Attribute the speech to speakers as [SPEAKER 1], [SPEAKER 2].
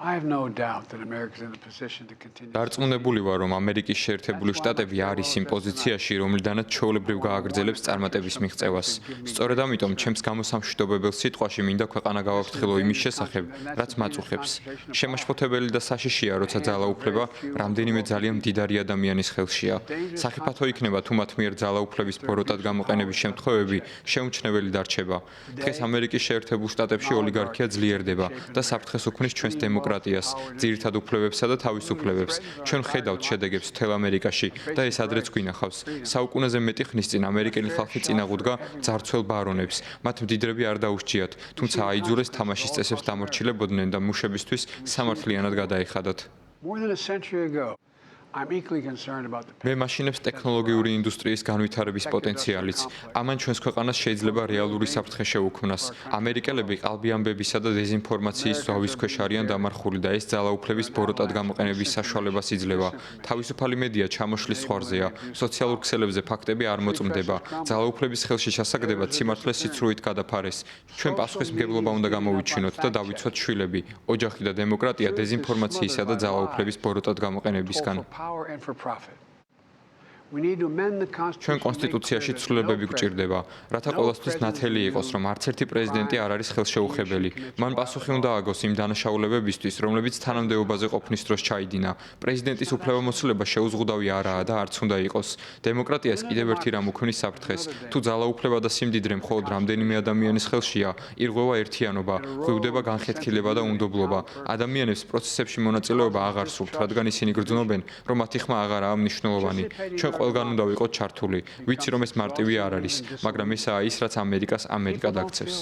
[SPEAKER 1] I have no doubt that America's in a position to continue.
[SPEAKER 2] დარწმუნებული ვარ, რომ ამერიკის შეერთებული შტატები არის იმ პოზიციაში, რომლიდანაც ჩვეულებრივ გააგრძელებს წარმატების მიღწევას. სწორედ ამიტომ, ჩემს გამოსამშვიდობებელ სიტყვაში მინდა ქვეყანა გავაფრთხილო იმის შესახებ, რაც მაწუხებს. შემაშფოთებელი და საშიშია, როცა ძალაუფლება რამდენიმე ძალიან მდიდარი ადამიანის ხელშია. სახიფათო იქნება, თუ მათ მიერ ძალაუფლების ბოროტად გამოყენების შემთხვევები შეუმჩნეველი დარჩება. დღეს ამერიკის შეერთებულ შტატებში ოლიგარქია ძლიერდება და საფრთხეს უქმნის ჩვენს დემოკრატიას, ძირითად უფლებებსა და თავისუფლებებს. ჩვენ ხედავთ შედეგებს მთელ ამერიკაში და ეს ადრეც გვინახავს. საუკუნეზე მეტი ხნის წინ ამერიკელი ხალხი წინაღუდგა ძარცველ ბარონებს. მათ მდიდრები არ დაუსჯიათ, თუმცა აიძულეს თამაშის წესებს დამორჩილებოდნენ და მუშებისთვის სამართლიანად გადაეხადათ.
[SPEAKER 1] More than a century ago, I'm equally concerned about the
[SPEAKER 2] მე მაშინებს ტექნოლოგიური ინდუსტრიის განვითარების პოტენციალიც. ამან ჩვენს ქვეყანას შეიძლება რეალური საფრთხე შეუქმნას. ამერიკელები ყალბი ამბებისა და დეზინფორმაციის ზავის ქვეშ არიან დამარხული და ეს ძალაუფლების ბოროტად გამოყენების საშუალებას იძლევა. თავისუფალი მედია ჩამოშლის ზღვარზეა. სოციალურ ქსელებზე ფაქტები არ მოწმდება. ძალაუფლების ხელში ჩასაგდება სიმართლეს სიცრუით გადაფარეს. ჩვენ პასუხისმგებლობა უნდა გამოვიჩინოთ და დავიცვათ შვილები, ოჯახი და დემოკრატია დეზინფორმაციისა და ძალაუფლების ბოროტად გამოყენებისგან.
[SPEAKER 1] power and for profit. We need to amend the
[SPEAKER 2] ჩვენ
[SPEAKER 1] Constitution.
[SPEAKER 2] კონსტიტუციაში ცვლილებები გვჭირდება, რათა ყოველთვის ნათელი იყოს, რომ არც ერთი პრეზიდენტი არ არის ხელშეუხებელი. მან პასუხი უნდა აგოს იმ დანაშაულებებისთვის, რომლებიც თანამდებობაზე ყოფნის დროს ჩაიდინა. პრეზიდენტის უფლებამოსილება შეუზღუდავი არაა და არც უნდა იყოს. დემოკრატიას კიდევ ერთი რამ უქმნის საფრთხეს. თუ ძალაუფლება და სიმდიდრე მხოლოდ რამდენიმე ადამიანის ხელშია, ირღვევა ერთიანობა, ღვივდება განხეთქილება და უნდობლობა. ადამიანებს პროცესებში მონაწილეობა აღარ სურთ, რადგან ისინი გრძნობენ, რომ მათი ხმა აღარაა მნიშვნელოვანი. ჩვენ ყველგან უნდა ვიყოთ ჩართული. ვიცი, რომ ეს მარტივი არ არის, მაგრამ ესაა ის, რაც ამერიკას ამერიკად აქცევს.